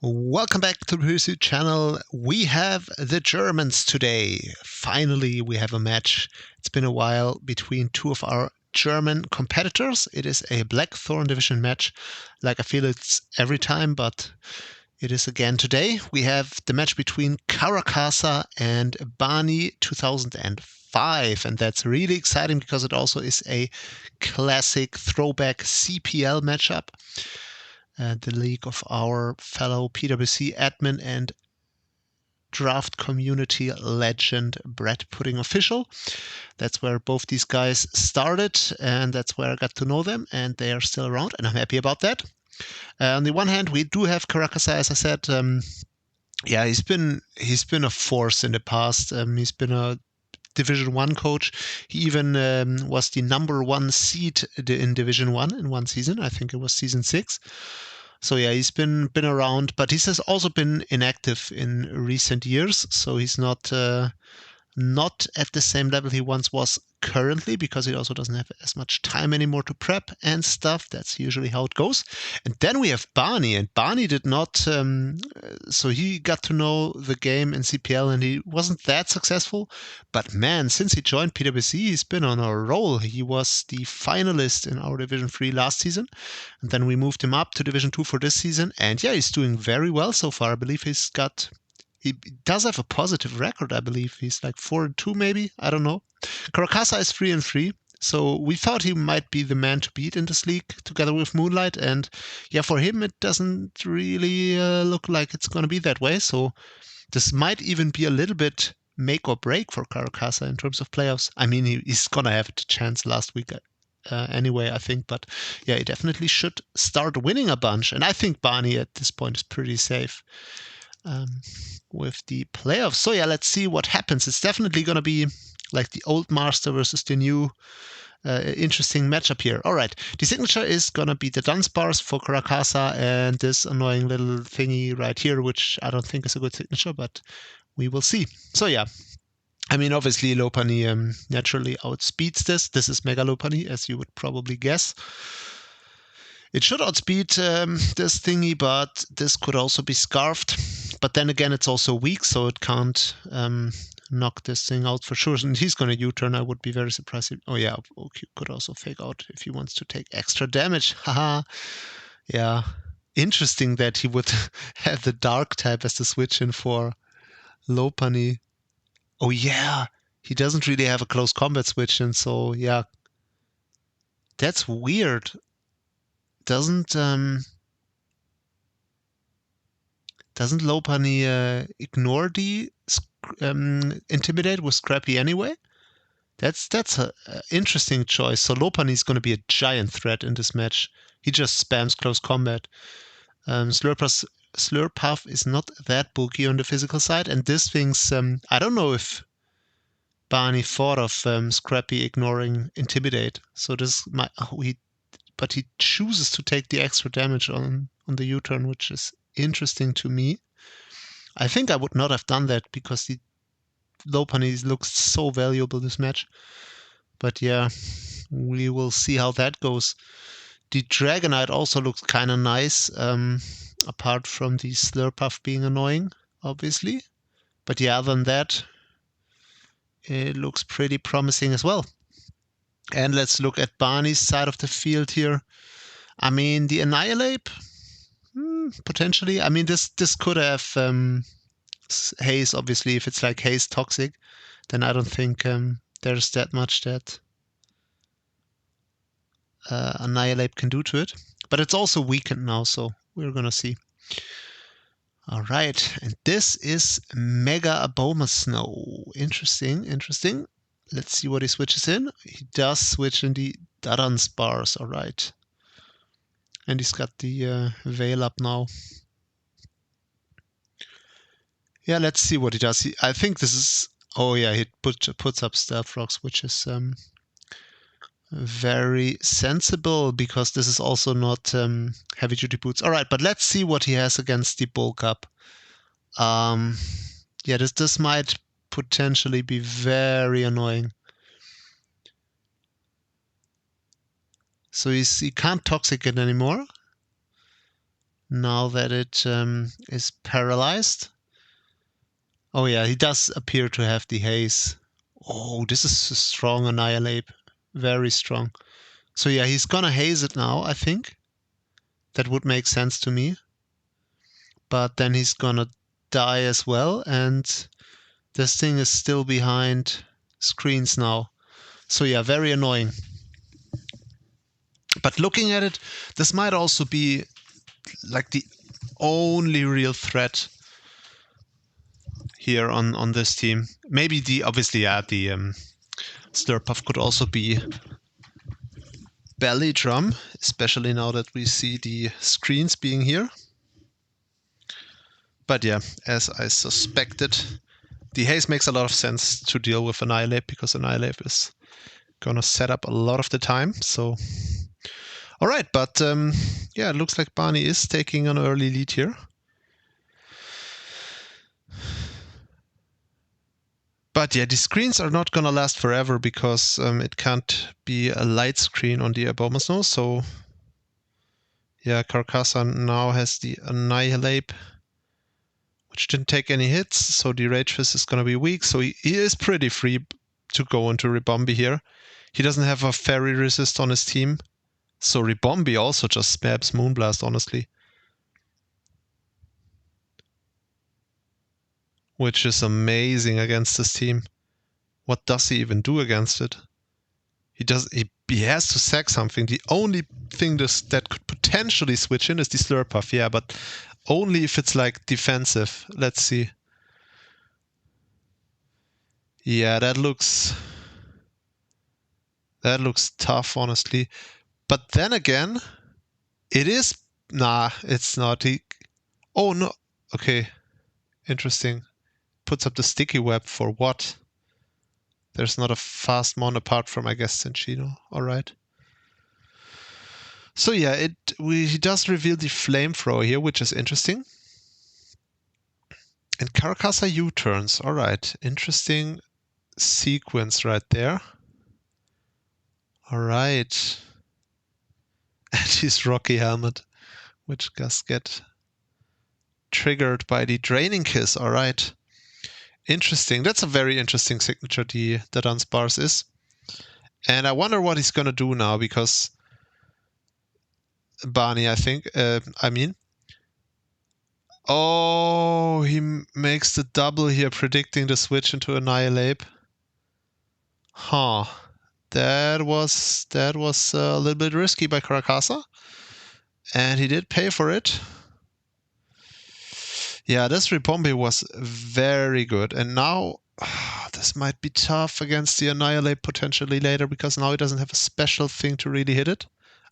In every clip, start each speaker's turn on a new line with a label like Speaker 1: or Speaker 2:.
Speaker 1: Welcome back to the PWC channel. We have the Germans today. Finally, we have a match. It's been a while between two of our German competitors. It is a Blackthorn division match. Like I feel it's every time, but it is again today. We have the match between Caracasa and Bani2005. And that's really exciting because it also is a classic throwback CPL matchup. The league of our fellow PWC admin and draft community legend BreadPuddingOfficial. That's where both these guys started, and that's where I got to know them, and they are still around, and I'm happy about that. On the one hand, we do have Caracasa, as I said. Yeah, he's been a force in the past. He's been a Division 1 coach. He even was the #1 seed in Division 1 in one season. I think it was season 6. So yeah, he's been around, but he has also been inactive in recent years. So he's not at the same level he once was currently, because he also doesn't have as much time anymore to prep and stuff. That's usually how it goes. And then we have Bani, and Bani did not, so he got to know the game in CPL and he wasn't that successful. But man, since he joined PWC, he's been on a roll. He was the finalist in our Division 3 last season, and then we moved him up to Division 2 for this season. And yeah, he's doing very well so far. I believe he does have a positive record, I believe. He's like 4-2 maybe. I don't know. Caracasa is 3-3. So we thought he might be the man to beat in this league together with Moonlight. And yeah, for him, it doesn't really look like it's going to be that way. So this might even be a little bit make or break for Caracasa in terms of playoffs. I mean, he's going to have a chance last week anyway, I think. But yeah, he definitely should start winning a bunch. And I think Bani at this point is pretty safe with the playoffs. So yeah, let's see what happens. It's definitely going to be like the old master versus the new interesting matchup here. All right, the signature is going to be the dunce bars for Caracasa and this annoying little thingy right here, which I don't think is a good signature, but we will see. So yeah, I mean, obviously Lopani naturally outspeeds this. This is Mega Lopani, as you would probably guess. It should outspeed this thingy, but this could also be scarfed. But then again, it's also weak, so it can't knock this thing out for sure. And he's going to U-turn. I would be very surprised. Oh yeah, okay, could also fake out if he wants to take extra damage. Haha. Yeah, interesting that he would have the dark type as the switch in for Lopani. Oh yeah, he doesn't really have a close combat switch in, so yeah, that's weird. Doesn't Lopani ignore the intimidate with Scrappy anyway? That's a interesting choice. So Lopani is going to be a giant threat in this match. He just spams close combat. Slurpuff is not that bulky on the physical side, and this thing's I don't know if Bani thought of Scrappy ignoring intimidate. So this might but he chooses to take the extra damage on the U-turn, which is interesting to me. I think I would not have done that because the Lopani looks so valuable this match. But yeah, we will see how that goes. The Dragonite also looks kind of nice, apart from the Slurpuff being annoying, obviously. But yeah, other than that, it looks pretty promising as well. And let's look at Bani's side of the field here. I mean, the Annihilate, potentially. I mean, this could have haze, obviously. If it's like haze toxic, then I don't think there's that much that Annihilate can do to it. But it's also weakened now, so we're gonna see. All right, and this is Mega Abomasnow. Interesting. Let's see what he switches in. He does switch in the Darans bars, all right. And he's got the Veil up now. Yeah, let's see what he does. I think this is... Oh yeah, he puts up Stealth Rocks, which is very sensible, because this is also not heavy duty boots. All right, but let's see what he has against the bulk up. Yeah, this might potentially be very annoying. So he can't toxic it anymore. now that it is paralyzed. Oh yeah, he does appear to have the haze. Oh, this is a strong Annihilate. Very strong. So yeah, he's gonna haze it now, I think. That would make sense to me. But then he's gonna die as well, and this thing is still behind screens now. So yeah, very annoying. But looking at it, this might also be like the only real threat here on this team. Maybe the Slurpuff could also be belly drum, especially now that we see the screens being here. But yeah, as I suspected, the haze makes a lot of sense to deal with Annihilate, because Annihilate is gonna set up a lot of the time. So, all right, but yeah, it looks like Bani is taking an early lead here. But yeah, the screens are not gonna last forever, because it can't be a light screen on the Abomasnow. So yeah, Caracasa now has the Annihilate, which didn't take any hits, so the Rage Fist is gonna be weak. So he is pretty free to go into Ribombi here. He doesn't have a Fairy Resist on his team, so Ribombi also just spams Moonblast, honestly. Which is amazing against this team. What does he even do against it? He has to sack something. The only thing that could potentially switch in is the Slurpuff, yeah, but only if it's like defensive. Let's see. Yeah, that looks tough, honestly. But then again, it is... Nah, it's not. Oh, no. Okay. Interesting. Puts up the sticky web for what? There's not a fast mon apart from, I guess, Cinchino. Alright. So yeah, he does reveal the flamethrower here, which is interesting. And Caracasa U-turns. Alright. Interesting sequence right there. Alright. And his Rocky Helmet, which does get triggered by the Draining Kiss. Alright. Interesting. That's a very interesting signature that Unsparse is. And I wonder what he's gonna do now, because Bani, I think, oh, he makes the double here, predicting the switch into Annihilate. Huh. That was a little bit risky by Caracasa. And he did pay for it. Yeah, this Ribombi was very good. And now this might be tough against the Annihilate potentially later, because now he doesn't have a special thing to really hit it.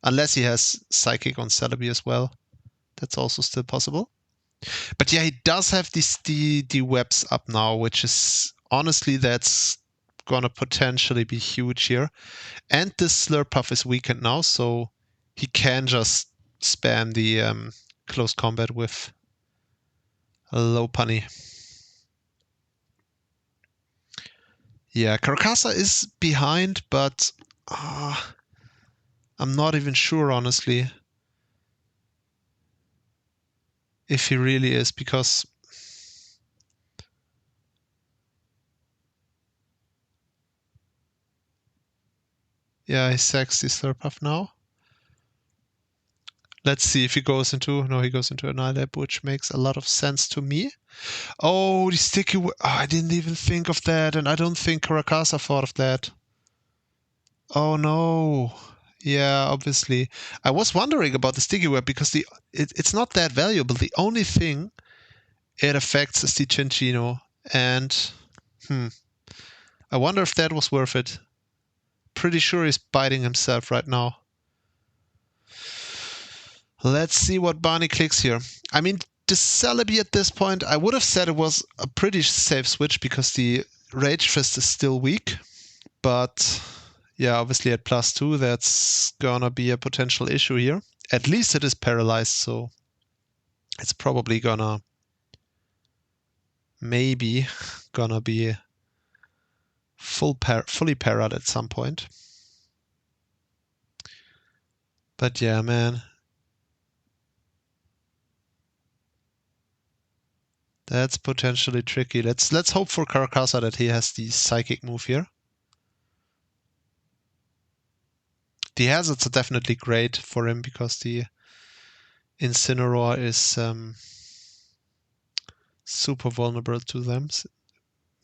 Speaker 1: Unless he has Psychic on Celebi as well. That's also still possible. But yeah, he does have the webs up now, which is... Honestly, that's gonna potentially be huge here. And this Slurpuff is weakened now, so he can just spam the close combat with a low punny. Yeah, Caracasa is behind, but I'm not even sure, honestly, if he really is, because yeah, he sacks the Slurpuff now. Let's see if he goes into... No, he goes into Annihilate, which makes a lot of sense to me. Oh, the sticky... Oh, I didn't even think of that, and I don't think Caracasa thought of that. Oh no. Yeah, obviously. I was wondering about the sticky web, because it's not that valuable. The only thing it affects is the Cinchino, and I wonder if that was worth it. Pretty sure he's biting himself right now. Let's see what Bani clicks here. I mean, the Celebi at this point, I would have said it was a pretty safe switch, because the Rage Fist is still weak. But yeah, obviously at +2, that's gonna be a potential issue here. At least it is paralyzed, so it's probably gonna... Maybe gonna be fully parad at some point. But yeah, man. That's potentially tricky. Let's hope for Caracasa that he has the psychic move here. The hazards are definitely great for him because the Incineroar is super vulnerable to them,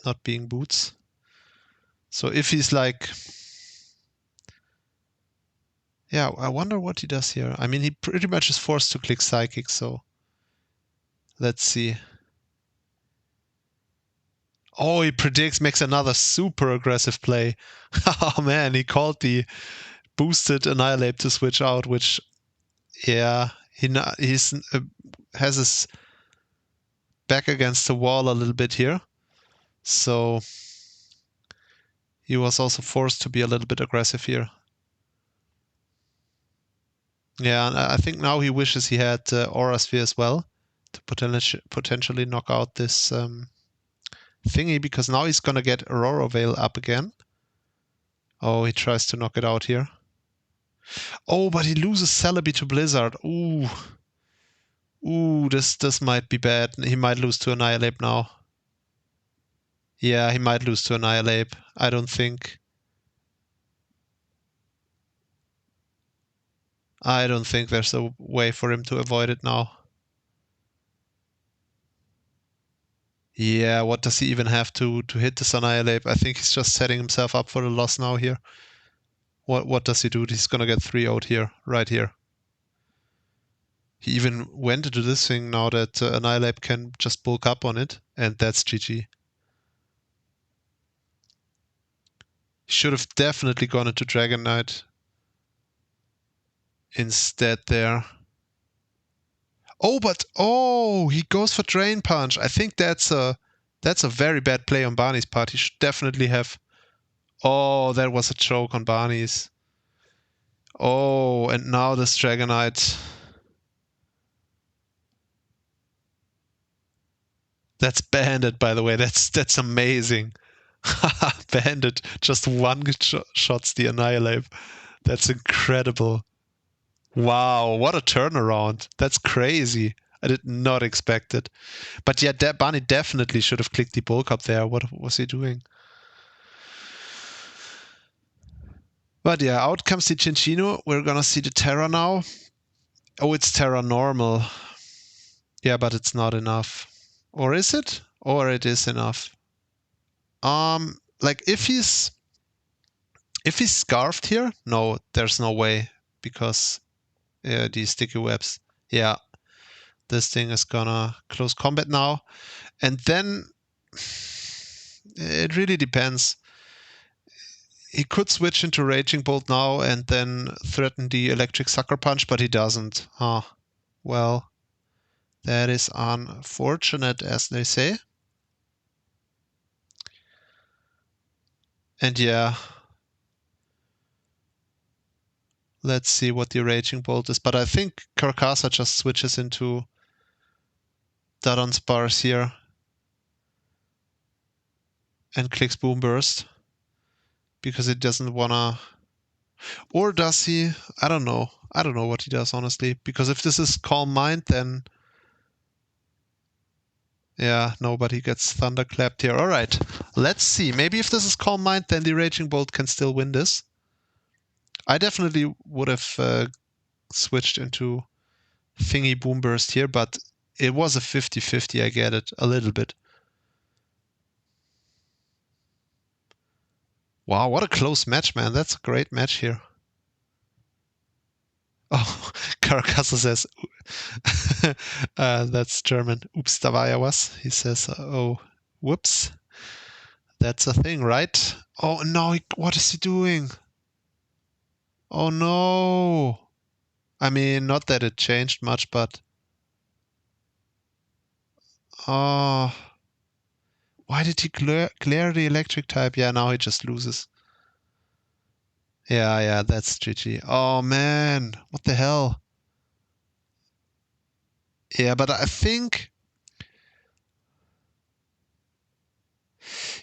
Speaker 1: not being boots. So if he's like... Yeah, I wonder what he does here. I mean, he pretty much is forced to click psychic, so let's see. Oh, he predicts, makes another super aggressive play. Oh man, he called the boosted Annihilate to switch out, which, yeah, he's has his back against the wall a little bit here. So he was also forced to be a little bit aggressive here. Yeah, and I think now he wishes he had Aura Sphere as well to potentially knock out this thingy, because now he's gonna get Aurora Veil up again. Oh, he tries to knock it out here. Oh, but he loses Celebi to Blizzard. Ooh. Ooh, this might be bad. He might lose to Annihilate now. Yeah, he might lose to Annihilate. I don't think there's a way for him to avoid it now. Yeah, what does he even have to hit this Annihilate? I think he's just setting himself up for the loss now here. What does he do? He's gonna get 3-0'd here, right here. He even went into this thing now that Annihilate can just bulk up on it, and that's GG. He should have definitely gone into Dragon Knight instead there. Oh, but he goes for Drain Punch. I think that's a very bad play on Bani's part. He should definitely have... Oh, that was a choke on Bani's. Oh, and now this Dragonite. That's banded, by the way. That's amazing. Banded just one shots the Annihilate. That's incredible. Wow, what a turnaround. That's crazy. I did not expect it. But yeah, Bani definitely should have clicked the bulk up there. What was he doing? But yeah, out comes the Cinccino. We're gonna see the Terra now. Oh, it's Terra normal. Yeah, but it's not enough. Or is it? Or it is enough. Like if he's scarfed here, no, there's no way, because these sticky webs. Yeah, this thing is gonna close combat now, and then it really depends. He could switch into Raging Bolt now and then threaten the Electric Sucker Punch, but he doesn't. Huh. Well, that is unfortunate, as they say. And yeah, let's see what the Raging Bolt is. But I think Caracasa just switches into Daron's bars here and clicks Boom Burst, because it doesn't wanna... Or does he? I don't know. I don't know what he does, honestly. Because if this is Calm Mind, then... Yeah, nobody gets thunderclapped here. Alright, let's see. Maybe if this is Calm Mind, then the Raging Bolt can still win this. I definitely would have switched into Thingy Boom Burst here, but it was a 50-50, I get it. A little bit. Wow, what a close match, man. That's a great match here. Oh, Caracasa says, that's German. Oops, da war ja was. He says, oh, whoops. That's a thing, right? Oh, no, what is he doing? Oh, no. I mean, not that it changed much, but... Oh. Why did he clear the electric type? Yeah, now he just loses. Yeah, that's GG. Oh, man. What the hell? Yeah, but I think...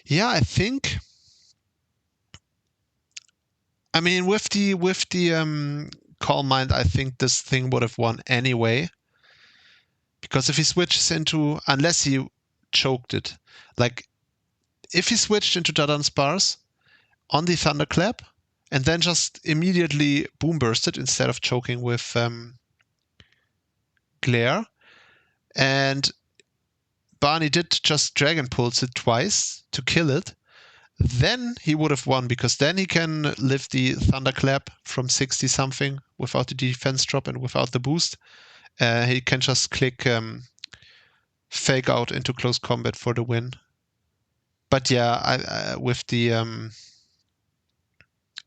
Speaker 1: Yeah, I think... I mean, with the Calm Mind, I think this thing would have won anyway. Because if he switches into... Unless he choked it. Like, if he switched into Dadan Spars on the Thunderclap and then just immediately boom bursted instead of choking with Glare, and Bani did just Dragon Pulse it twice to kill it, then he would have won, because then he can live the Thunderclap from 60 something without the defense drop and without the boost. He can just click Fake Out into close combat for the win. But yeah, with the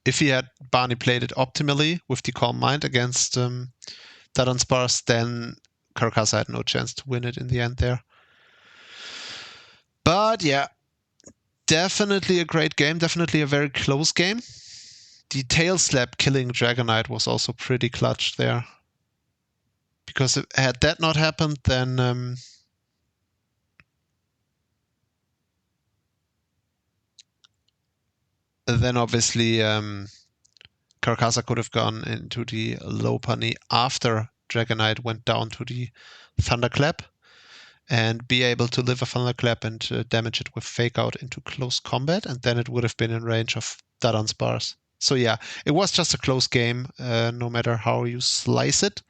Speaker 1: if he had Bani played it optimally with the Calm Mind against Dadan Spars, then Caracasa had no chance to win it in the end there. But yeah, definitely a great game, definitely a very close game. The tail slap killing Dragon Knight was also pretty clutch there. Because had that not happened, then obviously Caracasa could have gone into the low Bani after Dragon Knight went down to the Thunderclap and be able to live a Thunderclap and damage it with Fake Out into close combat, and then it would have been in range of Dadan Spars. So yeah, it was just a close game, no matter how you slice it.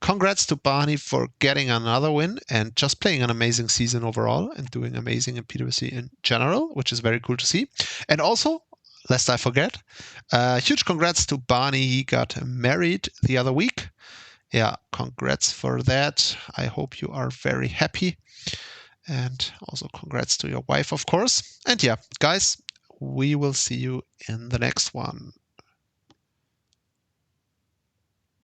Speaker 1: Congrats to Bani for getting another win and just playing an amazing season overall and doing amazing in PWC in general, which is very cool to see. And also, lest I forget, huge congrats to Bani. He got married the other week. Yeah, congrats for that. I hope you are very happy. And also congrats to your wife, of course. And yeah, guys, we will see you in the next one.